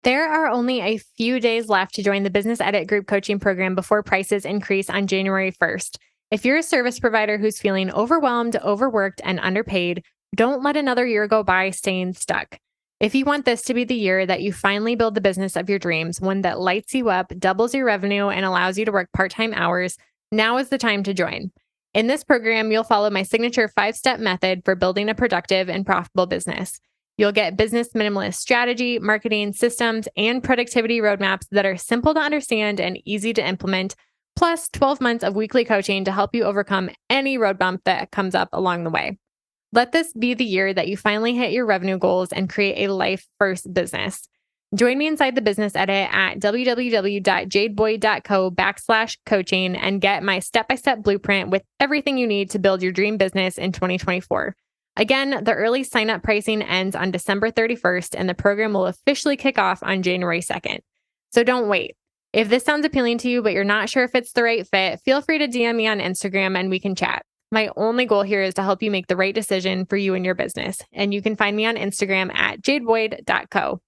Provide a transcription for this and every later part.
There are only a few days left to join the Business Edit Group coaching program before prices increase on January 1st. If you're a service provider who's feeling overwhelmed, overworked, and underpaid, don't let another year go by staying stuck. If you want this to be the year that you finally build the business of your dreams, one that lights you up, doubles your revenue, and allows you to work part-time hours, now is the time to join. In this program, you'll follow my signature 5-step method for building a productive and profitable business. You'll get business minimalist strategy, marketing systems, and productivity roadmaps that are simple to understand and easy to implement, plus 12 months of weekly coaching to help you overcome any road bump that comes up along the way. Let this be the year that you finally hit your revenue goals and create a life-first business. Join me inside the Business Edit at www.jadeboyd.co/coaching and get my step-by-step blueprint with everything you need to build your dream business in 2024. Again, the early sign-up pricing ends on December 31st, and the program will officially kick off on January 2nd. So don't wait. If this sounds appealing to you, but you're not sure if it's the right fit, feel free to DM me on Instagram and we can chat. My only goal here is to help you make the right decision for you and your business. And you can find me on Instagram at jadeboyd.co.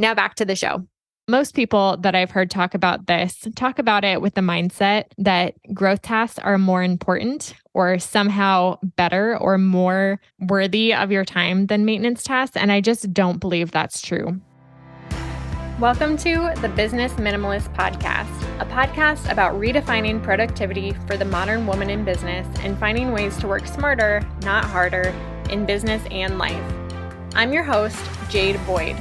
Now back to the show. Most people that I've heard talk about it with the mindset that growth tasks are more important or somehow better or more worthy of your time than maintenance tasks. And I just don't believe that's true. Welcome to the Business Minimalist Podcast, a podcast about redefining productivity for the modern woman in business and finding ways to work smarter, not harder, in business and life. I'm your host, Jade Boyd.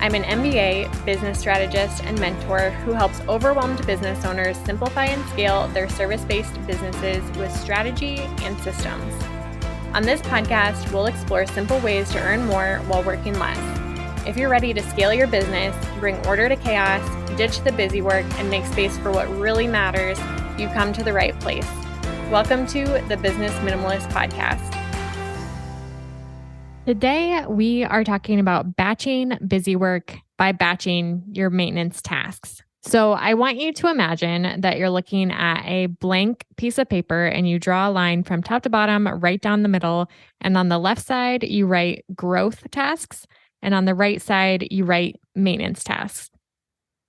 I'm an MBA, business strategist, and mentor who helps overwhelmed business owners simplify and scale their service-based businesses with strategy and systems. On this podcast, we'll explore simple ways to earn more while working less. If you're ready to scale your business, bring order to chaos, ditch the busy work, and make space for what really matters, you've come to the right place. Welcome to the Business Minimalist Podcast. Today, we are talking about batching busy work by batching your maintenance tasks. So I want you to imagine that you're looking at a blank piece of paper and you draw a line from top to bottom, right down the middle. And on the left side, you write growth tasks. And on the right side, you write maintenance tasks.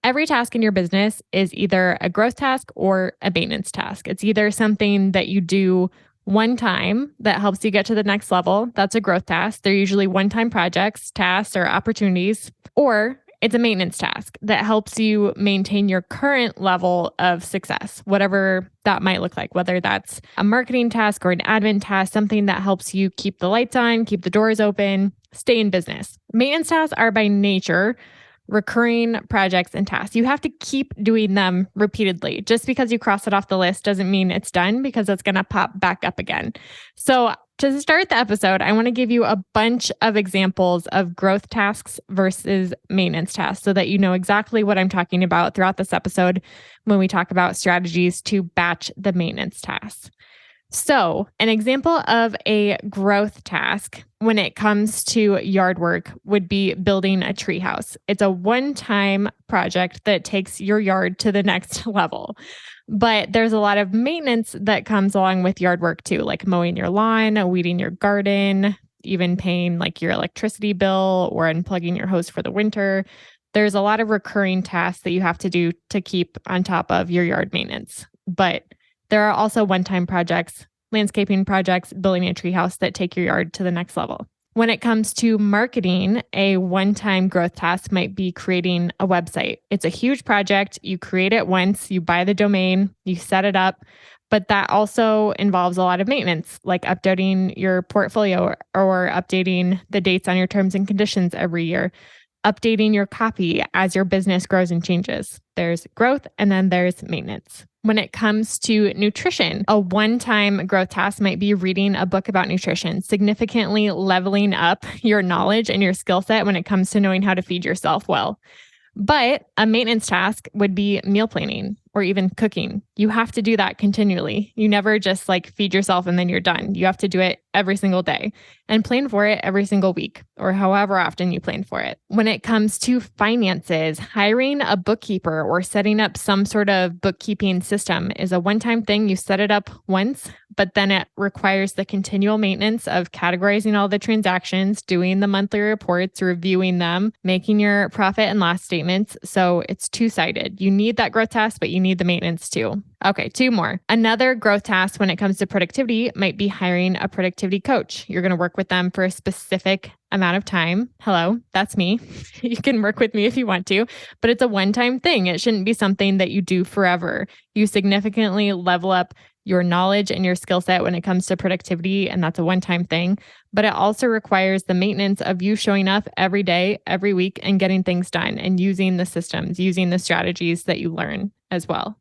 Every task in your business is either a growth task or a maintenance task. It's either something that you do one time that helps you get to the next level. That's a growth task. They're usually one-time projects, tasks, or opportunities. Or it's a maintenance task that helps you maintain your current level of success, whatever that might look like, whether that's a marketing task or an admin task, something that helps you keep the lights on, keep the doors open, stay in business. Maintenance tasks are by nature recurring projects and tasks. You have to keep doing them repeatedly. Just because you cross it off the list doesn't mean it's done, because it's going to pop back up again. So to start the episode, I want to give you a bunch of examples of growth tasks versus maintenance tasks so that you know exactly what I'm talking about throughout this episode when we talk about strategies to batch the maintenance tasks. So an example of a growth task when it comes to yard work would be building a treehouse. It's a one-time project that takes your yard to the next level. But there's a lot of maintenance that comes along with yard work too, like mowing your lawn, weeding your garden, even paying like your electricity bill or unplugging your hose for the winter. There's a lot of recurring tasks that you have to do to keep on top of your yard maintenance. But there are also one-time projects, landscaping projects, building a treehouse that take your yard to the next level. When it comes to marketing, a one-time growth task might be creating a website. It's a huge project. You create it once, you buy the domain, you set it up, but that also involves a lot of maintenance, like updating your portfolio or updating the dates on your terms and conditions every year, updating your copy as your business grows and changes. There's growth and then there's maintenance. When it comes to nutrition, a one-time growth task might be reading a book about nutrition, significantly leveling up your knowledge and your skill set when it comes to knowing how to feed yourself well. But a maintenance task would be meal planning. or even cooking. You have to do that continually. You never just like feed yourself and then you're done. You have to do it every single day and plan for it every single week or however often you plan for it. When it comes to finances, hiring a bookkeeper or setting up some sort of bookkeeping system is a one-time thing. You set it up once, but then it requires the continual maintenance of categorizing all the transactions, doing the monthly reports, reviewing them, making your profit and loss statements. So it's two-sided. You need that growth task, but you need the maintenance too. Okay, two more. Another growth task when it comes to productivity might be hiring a productivity coach. You're going to work with them for a specific amount of time. Hello, that's me. You can work with me if you want to, but it's a one-time thing. It shouldn't be something that you do forever. You significantly level up your knowledge and your skill set when it comes to productivity, and that's a one-time thing. But it also requires the maintenance of you showing up every day, every week, and getting things done and using the systems, using the strategies that you learn as well.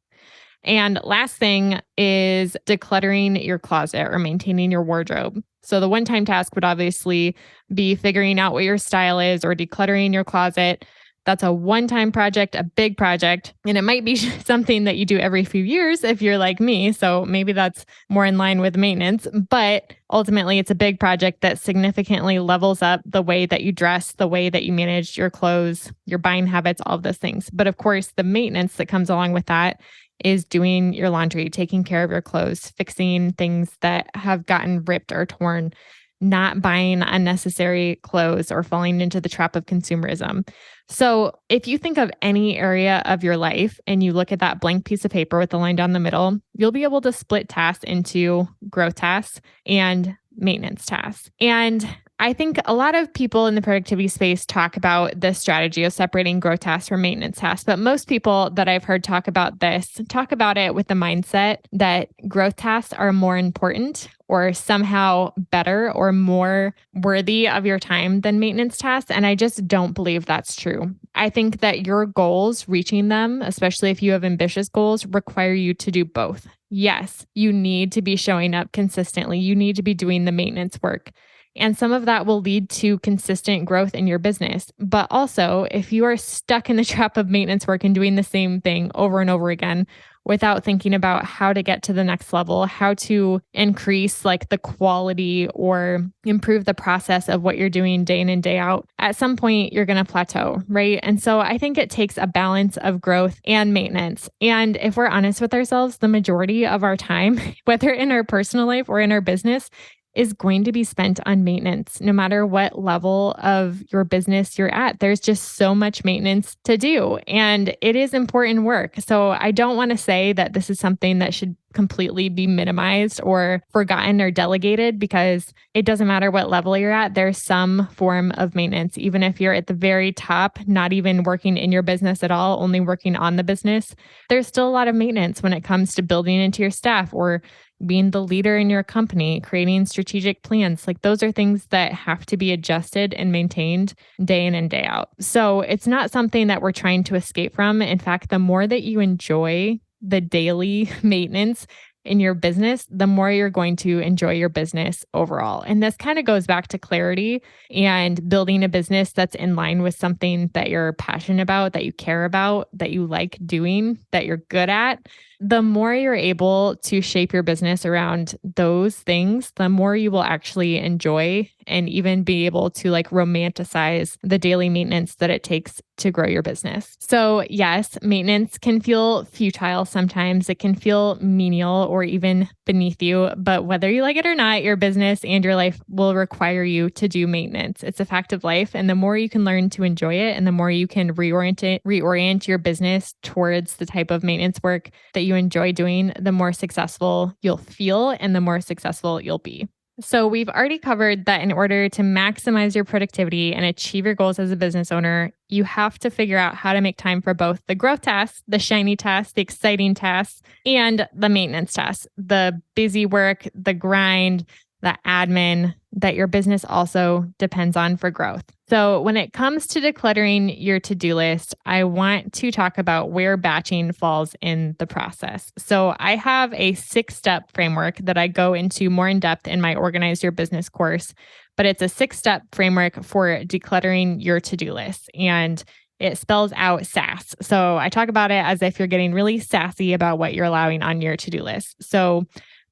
And last thing is decluttering your closet or maintaining your wardrobe. So the one-time task would obviously be figuring out what your style is or decluttering your closet. That's a one-time project, a big project, and it might be something that you do every few years if you're like me. So maybe that's more in line with maintenance, but ultimately it's a big project that significantly levels up the way that you dress, the way that you manage your clothes, your buying habits, all of those things. But of course, the maintenance that comes along with that is doing your laundry, taking care of your clothes, fixing things that have gotten ripped or torn, not buying unnecessary clothes or falling into the trap of consumerism. So if you think of any area of your life and you look at that blank piece of paper with the line down the middle, you'll be able to split tasks into growth tasks and maintenance tasks. And I think a lot of people in the productivity space talk about this strategy of separating growth tasks from maintenance tasks. But most people that I've heard talk about this talk about it with the mindset that growth tasks are more important or somehow better or more worthy of your time than maintenance tasks. And I just don't believe that's true. I think that your goals, reaching them, especially if you have ambitious goals, require you to do both. Yes, you need to be showing up consistently. You need to be doing the maintenance work. And some of that will lead to consistent growth in your business. But also, if you are stuck in the trap of maintenance work and doing the same thing over and over again without thinking about how to get to the next level, how to increase like the quality or improve the process of what you're doing day in and day out, at some point you're going to plateau, right? And so I think it takes a balance of growth and maintenance. And if we're honest with ourselves, the majority of our time, whether in our personal life or in our business, is going to be spent on maintenance, no matter what level of your business you're at. There's just so much maintenance to do, and it is important work. So I don't want to say that this is something that should completely be minimized or forgotten or delegated, because it doesn't matter what level you're at. There's some form of maintenance, even if you're at the very top, not even working in your business at all, only working on the business. There's still a lot of maintenance when it comes to building into your staff or being the leader in your company, creating strategic plans. Like those are things that have to be adjusted and maintained day in and day out. So it's not something that we're trying to escape from. In fact, the more that you enjoy the daily maintenance in your business, the more you're going to enjoy your business overall. And this kind of goes back to clarity and building a business that's in line with something that you're passionate about, that you care about, that you like doing, that you're good at. The more you're able to shape your business around those things, the more you will actually enjoy and even be able to like romanticize the daily maintenance that it takes to grow your business. So yes, maintenance can feel futile sometimes. It can feel menial or even beneath you, but whether you like it or not, your business and your life will require you to do maintenance. It's a fact of life. And the more you can learn to enjoy it and the more you can reorient your business towards the type of maintenance work that you enjoy doing, the more successful you'll feel and the more successful you'll be. So we've already covered that in order to maximize your productivity and achieve your goals as a business owner, you have to figure out how to make time for both the growth tasks, the shiny tasks, the exciting tasks, and the maintenance tasks, the busy work, the grind, the admin that your business also depends on for growth. So when it comes to decluttering your to-do list, I want to talk about where batching falls in the process. So I have a 6-step framework that I go into more in depth in my Organize Your Business course, but it's a 6-step framework for decluttering your to-do list. And it spells out sass. So I talk about it as if you're getting really sassy about what you're allowing on your to-do list. So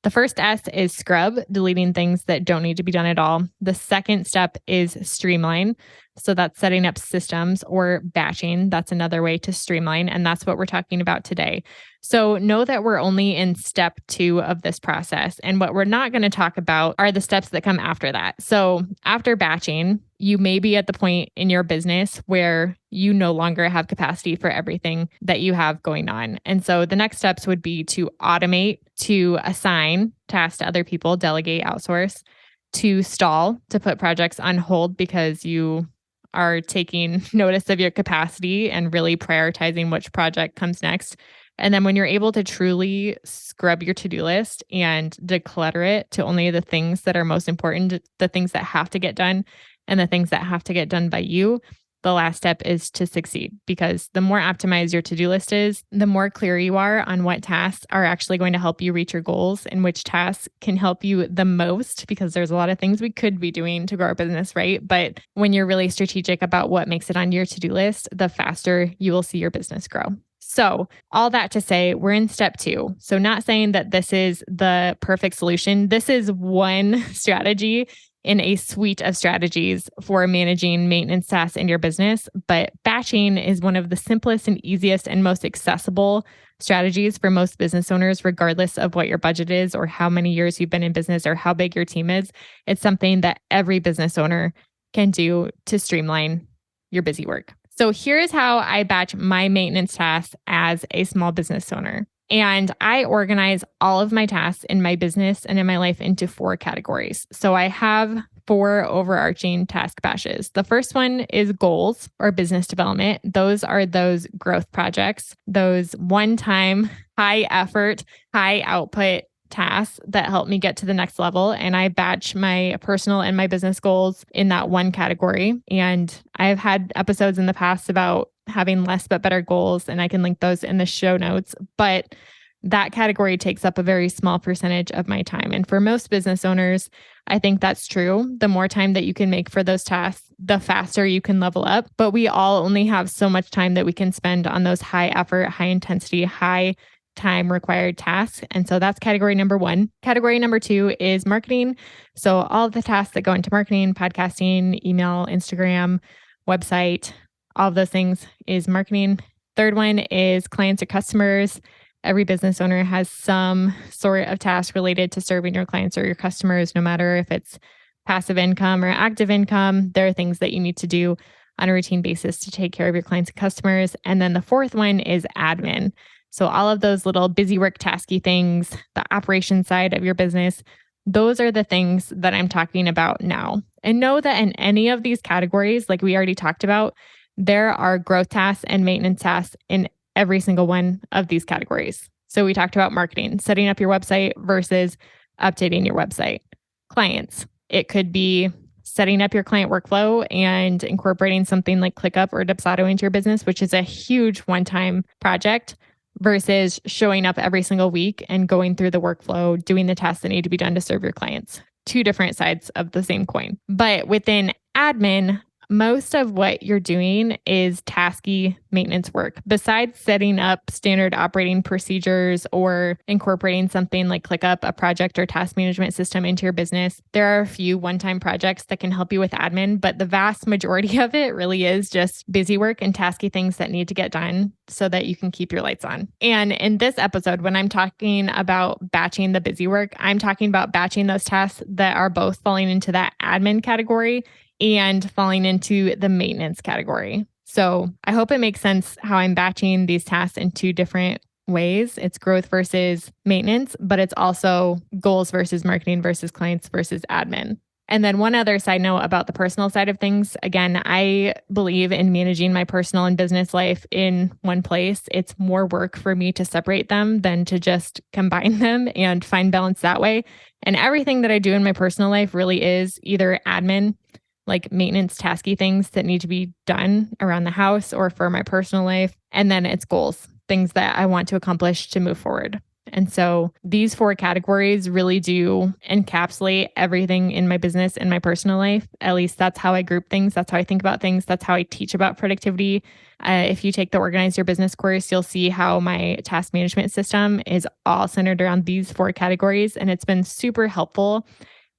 the first S is scrub, deleting things that don't need to be done at all. The second step is streamline. So that's setting up systems, or batching. That's another way to streamline. And that's what we're talking about today. So know that we're only in step 2 of this process. And what we're not going to talk about are the steps that come after that. So after batching, you may be at the point in your business where you no longer have capacity for everything that you have going on. And so the next steps would be to automate, to assign tasks to other people, delegate, outsource, to stall, to put projects on hold because you are taking notice of your capacity and really prioritizing which project comes next. And then when you're able to truly scrub your to-do list and declutter it to only the things that are most important, the things that have to get done and the things that have to get done by you, the last step is to succeed, because the more optimized your to-do list is, the more clear you are on what tasks are actually going to help you reach your goals and which tasks can help you the most, because there's a lot of things we could be doing to grow our business, right? But when you're really strategic about what makes it on your to-do list, the faster you will see your business grow. So all that to say, we're in step 2. So not saying that this is the perfect solution. This is one strategy in a suite of strategies for managing maintenance tasks in your business. But batching is one of the simplest and easiest and most accessible strategies for most business owners, regardless of what your budget is or how many years you've been in business or how big your team is. It's something that every business owner can do to streamline your busy work. So here's how I batch my maintenance tasks as a small business owner. And I organize all of my tasks in my business and in my life into 4 categories. So I have 4 overarching task batches. The first one is goals or business development. Those are those growth projects, those one-time, high effort, high output tasks that help me get to the next level. And I batch my personal and my business goals in that one category. And I've had episodes in the past about having less but better goals, and I can link those in the show notes. But that category takes up a very small percentage of my time. And for most business owners, I think that's true. The more time that you can make for those tasks, the faster you can level up. But we all only have so much time that we can spend on those high effort, high intensity, high time required tasks. And so that's category number 1. Category number 2 is marketing. So all of the tasks that go into marketing, podcasting, email, Instagram, website, all of those things is marketing. Third one is clients or customers. Every business owner has some sort of task related to serving your clients or your customers, no matter if it's passive income or active income. There are things that you need to do on a routine basis to take care of your clients and customers. And then the fourth one is admin. So all of those little busy work tasky things, the operation side of your business, those are the things that I'm talking about now. And know that in any of these categories, like we already talked about, there are growth tasks and maintenance tasks in every single one of these categories. So we talked about marketing, setting up your website versus updating your website. Clients, it could be setting up your client workflow and incorporating something like ClickUp or Dipsado into your business, which is a huge one-time project, versus showing up every single week and going through the workflow, doing the tasks that need to be done to serve your clients. 2 different sides of the same coin. But within admin, most of what you're doing is tasky maintenance work. Besides setting up standard operating procedures or incorporating something like ClickUp, a project or task management system into your business, there are a few one-time projects that can help you with admin, but the vast majority of it really is just busy work and tasky things that need to get done so that you can keep your lights on. And in this episode, when I'm talking about batching the busy work, I'm talking about batching those tasks that are both falling into that admin category and falling into the maintenance category. So I hope it makes sense how I'm batching these tasks in 2 different ways. It's growth versus maintenance, but it's also goals versus marketing versus clients versus admin. And then one other side note about the personal side of things. Again, I believe in managing my personal and business life in one place. It's more work for me to separate them than to just combine them and find balance that way. And everything that I do in my personal life really is either admin, like maintenance tasky things that need to be done around the house or for my personal life. And then it's goals, things that I want to accomplish to move forward. And so these four categories really do encapsulate everything in my business and my personal life. At least that's how I group things. That's how I think about things. That's how I teach about productivity. If you take the Organize Your Business course, you'll see how my task management system is all centered around these four categories. And it's been super helpful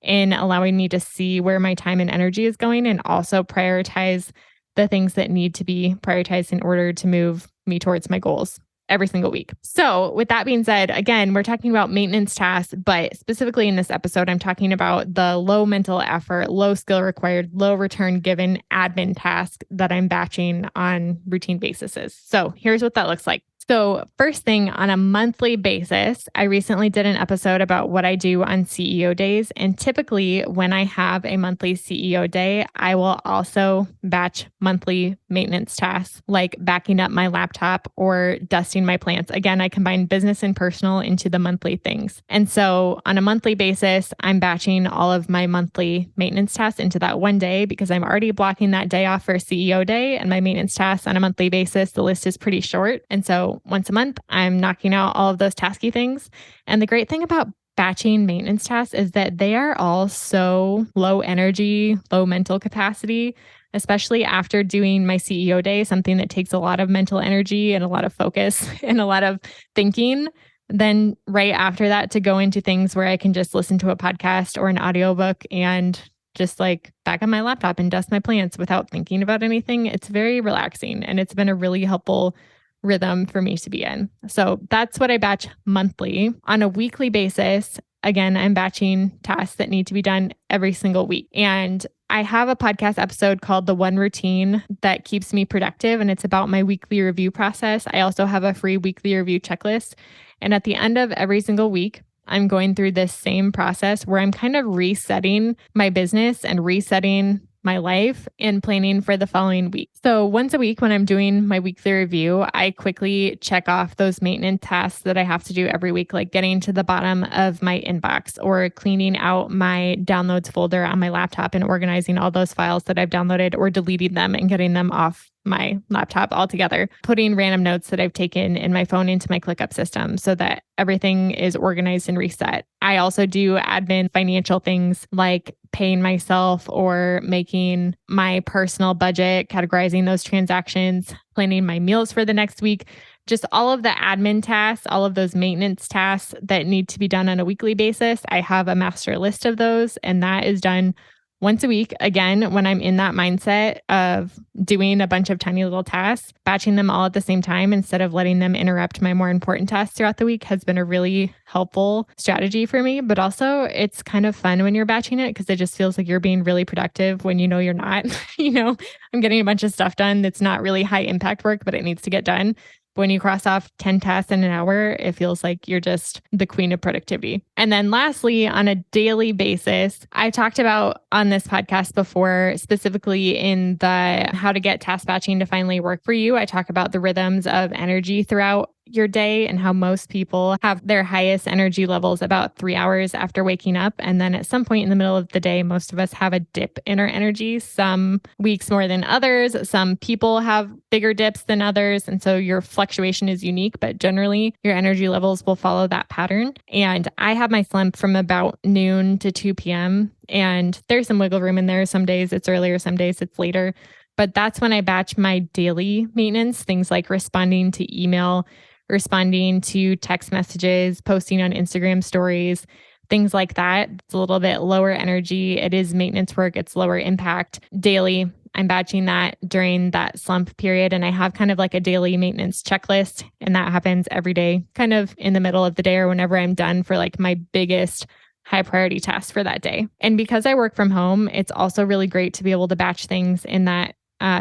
in allowing me to see where my time and energy is going and also prioritize the things that need to be prioritized in order to move me towards my goals every single week. So, with that being said, again, we're talking about maintenance tasks, but specifically in this episode, I'm talking about the low mental effort, low skill required, low return given admin task that I'm batching on routine basis. So, here's what that looks like. So, first thing, on a monthly basis, I recently did an episode about what I do on CEO days. And typically, when I have a monthly CEO day, I will also batch monthly maintenance tasks like backing up my laptop or dusting my plants. Again, I combine business and personal into the monthly things. And so, on a monthly basis, I'm batching all of my monthly maintenance tasks into that one day because I'm already blocking that day off for CEO day. And my maintenance tasks on a monthly basis, the list is pretty short. And so, once a month, I'm knocking out all of those tasky things. And the great thing about batching maintenance tasks is that they are all so low energy, low mental capacity, especially after doing my CEO day, something that takes a lot of mental energy and a lot of focus and a lot of thinking. Then right after that to go into things where I can just listen to a podcast or an audiobook and just like back on my laptop and dust my plants without thinking about anything. It's very relaxing and it's been a really helpful rhythm for me to be in. So that's what I batch monthly. On a weekly basis, again, I'm batching tasks that need to be done every single week. And I have a podcast episode called The One Routine That Keeps Me Productive, and it's about my weekly review process. I also have a free weekly review checklist. And at the end of every single week, I'm going through this same process where I'm kind of resetting my business and resetting my life and planning for the following week. So once a week when I'm doing my weekly review, I quickly check off those maintenance tasks that I have to do every week, like getting to the bottom of my inbox or cleaning out my downloads folder on my laptop and organizing all those files that I've downloaded or deleting them and getting them off my laptop altogether, putting random notes that I've taken in my phone into my ClickUp system so that everything is organized and reset. I also do admin financial things like paying myself or making my personal budget, categorizing those transactions, planning my meals for the next week, just all of the admin tasks, all of those maintenance tasks that need to be done on a weekly basis. I have a master list of those, and that is done once a week. Again, when I'm in that mindset of doing a bunch of tiny little tasks, batching them all at the same time instead of letting them interrupt my more important tasks throughout the week has been a really helpful strategy for me. But also it's kind of fun when you're batching it because it just feels like you're being really productive when you know you're not. I'm getting a bunch of stuff done that's not really high impact work, but it needs to get done. When you cross off 10 tasks in an hour, it feels like you're just the queen of productivity. And then lastly, on a daily basis, I talked about on this podcast before, specifically in the how to get task batching to finally work for you. I talk about the rhythms of energy throughout your day and how most people have their highest energy levels about 3 hours after waking up. And then at some point in the middle of the day, most of us have a dip in our energy, some weeks more than others. Some people have bigger dips than others. And so your fluctuation is unique, but generally your energy levels will follow that pattern. And I have my slump from about noon to 2 p.m. And there's some wiggle room in there. Some days it's earlier, some days it's later. But that's when I batch my daily maintenance, things like responding to email, responding to text messages, posting on Instagram stories, things like that. It's a little bit lower energy. It is maintenance work. It's lower impact. Daily, I'm batching that during that slump period. And I have kind of like a daily maintenance checklist. And that happens every day, kind of in the middle of the day or whenever I'm done for like my biggest high priority tasks for that day. And because I work from home, it's also really great to be able to batch things in that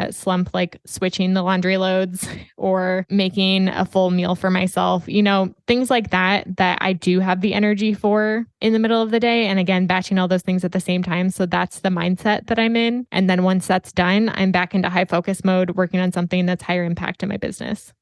slump, like switching the laundry loads or making a full meal for myself, things like that I do have the energy for in the middle of the day. And again, batching all those things at the same time. So that's the mindset that I'm in. And then once that's done, I'm back into high focus mode, working on something that's higher impact in my business.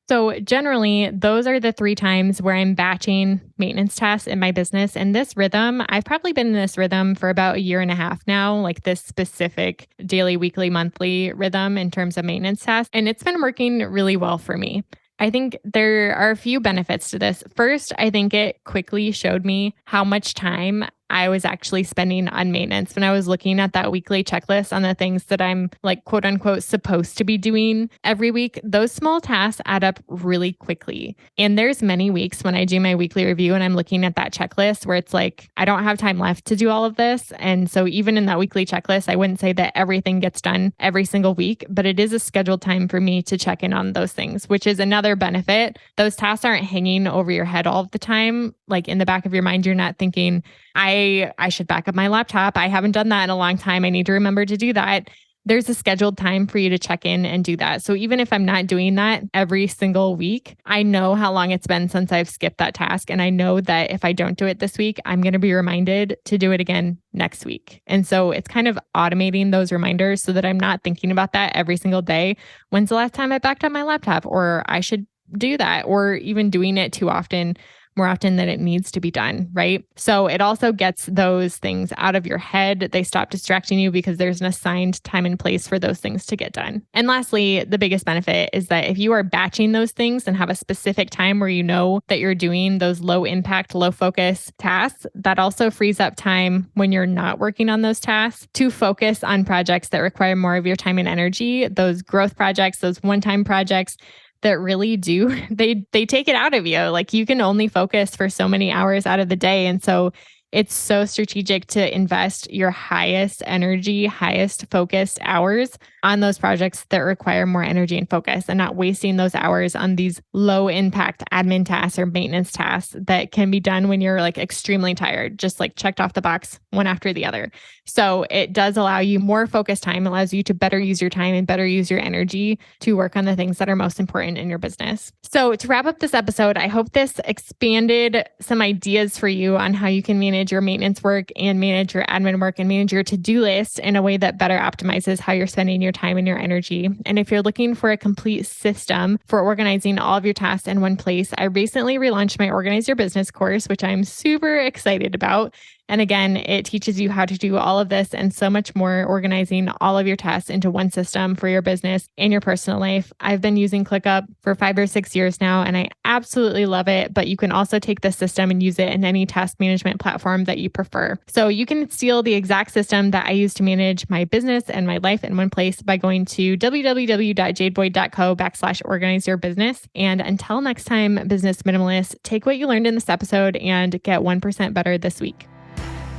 So generally, those are the 3 times where I'm batching maintenance tasks in my business. And this rhythm, I've probably been in this rhythm for about a year and a half now, like this specific daily, weekly, monthly rhythm in terms of maintenance tasks. And it's been working really well for me. I think there are a few benefits to this. First, I think it quickly showed me how much time I was actually spending on maintenance when I was looking at that weekly checklist on the things that I'm like, quote unquote, supposed to be doing every week. Those small tasks add up really quickly. And there's many weeks when I do my weekly review and I'm looking at that checklist where it's like, I don't have time left to do all of this. And so even in that weekly checklist, I wouldn't say that everything gets done every single week, but it is a scheduled time for me to check in on those things, which is another benefit. Those tasks aren't hanging over your head all the time. Like in the back of your mind, you're not thinking, I should back up my laptop. I haven't done that in a long time. I need to remember to do that. There's a scheduled time for you to check in and do that. So even if I'm not doing that every single week, I know how long it's been since I've skipped that task. And I know that if I don't do it this week, I'm going to be reminded to do it again next week. And so it's kind of automating those reminders so that I'm not thinking about that every single day. When's the last time I backed up my laptop? Or I should do that, or even doing it too often, more often than it needs to be done, right? So it also gets those things out of your head. They stop distracting you because there's an assigned time and place for those things to get done. And lastly, the biggest benefit is that if you are batching those things and have a specific time where you know that you're doing those low impact, low focus tasks, that also frees up time when you're not working on those tasks to focus on projects that require more of your time and energy, those growth projects, those one-time projects that really do, they take it out of you. Like you can only focus for so many hours out of the day. And so it's so strategic to invest your highest energy, highest focused hours on those projects that require more energy and focus, and not wasting those hours on these low impact admin tasks or maintenance tasks that can be done when you're like extremely tired, just like checked off the box one after the other. So it does allow you more focused time, allows you to better use your time and better use your energy to work on the things that are most important in your business. So to wrap up this episode, I hope this expanded some ideas for you on how you can manage your maintenance work and manage your admin work and manage your to-do list in a way that better optimizes how you're spending your time and your energy. And if you're looking for a complete system for organizing all of your tasks in one place, I recently relaunched my Organize Your Business course, which I'm super excited about. And again, it teaches you how to do all of this and so much more, organizing all of your tasks into one system for your business and your personal life. I've been using ClickUp for 5 or 6 years now, and I absolutely love it. But you can also take this system and use it in any task management platform that you prefer. So you can steal the exact system that I use to manage my business and my life in one place by going to www.jadeboyd.co/organize your business. And until next time, business minimalists, take what you learned in this episode and get 1% better this week.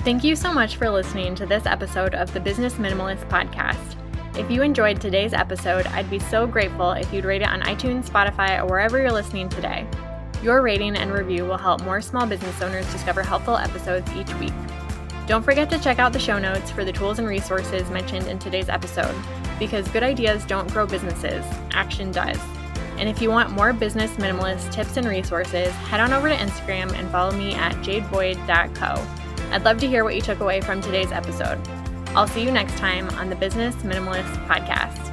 Thank you so much for listening to this episode of the Business Minimalist Podcast. If you enjoyed today's episode, I'd be so grateful if you'd rate it on iTunes, Spotify, or wherever you're listening today. Your rating and review will help more small business owners discover helpful episodes each week. Don't forget to check out the show notes for the tools and resources mentioned in today's episode, because good ideas don't grow businesses, action does. And if you want more business minimalist tips and resources, head on over to Instagram and follow me at jadeboyd.co. I'd love to hear what you took away from today's episode. I'll see you next time on the Business Minimalist Podcast.